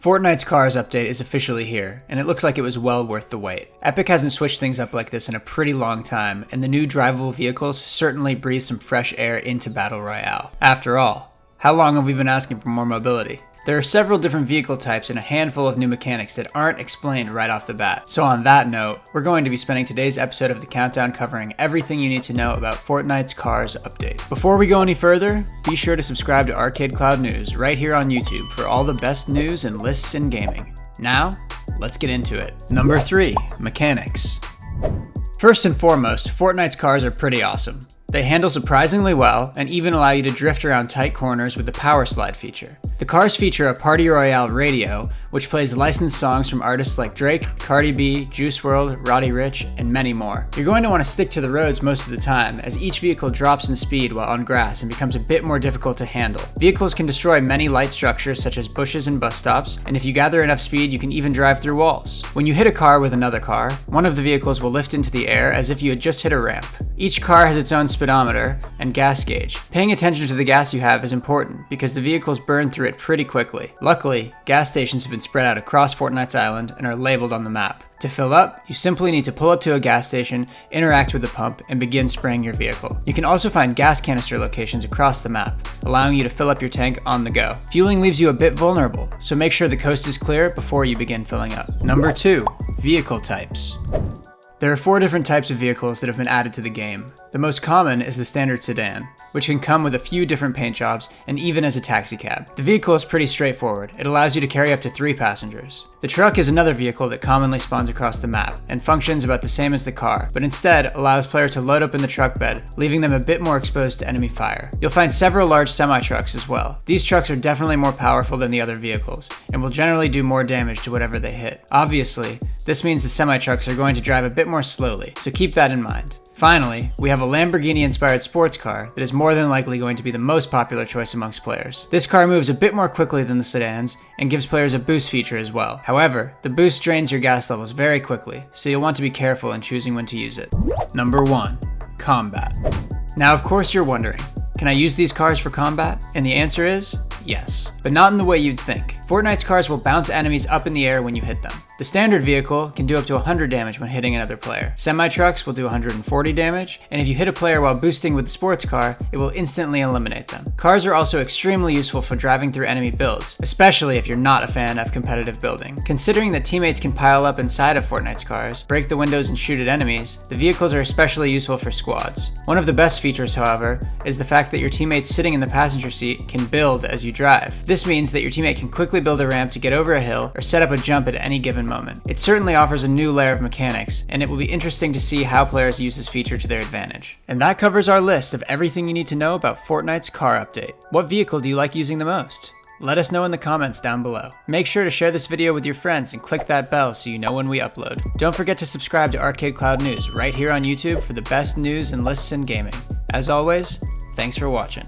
Fortnite's Cars update is officially here, and it looks like it was well worth the wait. Epic hasn't switched things up like this in a pretty long time, and the new drivable vehicles certainly breathe some fresh air into Battle Royale. After all, how long have we been asking for more mobility? There are several different vehicle types and a handful of new mechanics that aren't explained right off the bat. So on that note, we're going to be spending today's episode of The Countdown covering everything you need to know about Fortnite's Cars update. Before we go any further, be sure to subscribe to ArcadeCloud News right here on YouTube for all the best news and lists in gaming. Now, let's get into it. Number 3, mechanics. First and foremost, Fortnite's cars are pretty awesome. They handle surprisingly well, and even allow you to drift around tight corners with the power slide feature. The cars feature a Party Royale radio, which plays licensed songs from artists like Drake, Cardi B, Juice WRLD, Roddy Ricch, and many more. You're going to want to stick to the roads most of the time, as each vehicle drops in speed while on grass and becomes a bit more difficult to handle. Vehicles can destroy many light structures such as bushes and bus stops, and if you gather enough speed, you can even drive through walls. When you hit a car with another car, one of the vehicles will lift into the air as if you had just hit a ramp. Each car has its own speedometer and gas gauge. Paying attention to the gas you have is important because the vehicles burn through it pretty quickly. Luckily, gas stations have been spread out across Fortnite's island and are labeled on the map. To fill up, you simply need to pull up to a gas station, interact with the pump, and begin spraying your vehicle. You can also find gas canister locations across the map, allowing you to fill up your tank on the go. Fueling leaves you a bit vulnerable, so make sure the coast is clear before you begin filling up. Number 2, vehicle types. There are 4 different types of vehicles that have been added to the game. The most common is the standard sedan, which can come with a few different paint jobs and even as a taxi cab. The vehicle is pretty straightforward. It allows you to carry up to 3 passengers. The truck is another vehicle that commonly spawns across the map and functions about the same as the car, but instead allows players to load up in the truck bed, leaving them a bit more exposed to enemy fire. You'll find several large semi-trucks as well. These trucks are definitely more powerful than the other vehicles and will generally do more damage to whatever they hit. Obviously, this means the semi-trucks are going to drive a bit more slowly, so keep that in mind. Finally, we have a Lamborghini-inspired sports car that is more than likely going to be the most popular choice amongst players. This car moves a bit more quickly than the sedans and gives players a boost feature as well. However, the boost drains your gas levels very quickly, so you'll want to be careful in choosing when to use it. Number 1, combat. Now of course you're wondering, can I use these cars for combat? And the answer is yes, but not in the way you'd think. Fortnite's cars will bounce enemies up in the air when you hit them. The standard vehicle can do up to 100 damage when hitting another player. Semi-trucks will do 140 damage, and if you hit a player while boosting with the sports car, it will instantly eliminate them. Cars are also extremely useful for driving through enemy builds, especially if you're not a fan of competitive building. Considering that teammates can pile up inside of Fortnite's cars, break the windows and shoot at enemies, the vehicles are especially useful for squads. One of the best features, however, is the fact that your teammates sitting in the passenger seat can build as you drive. This means that your teammate can quickly build a ramp to get over a hill or set up a jump at any given moment. It certainly offers a new layer of mechanics, and it will be interesting to see how players use this feature to their advantage. And that covers our list of everything you need to know about Fortnite's car update. What vehicle do you like using the most? Let us know in the comments down below. Make sure to share this video with your friends and click that bell so you know when we upload. Don't forget to subscribe to ArcadeCloud News right here on YouTube for the best news and lists in gaming. As always, thanks for watching.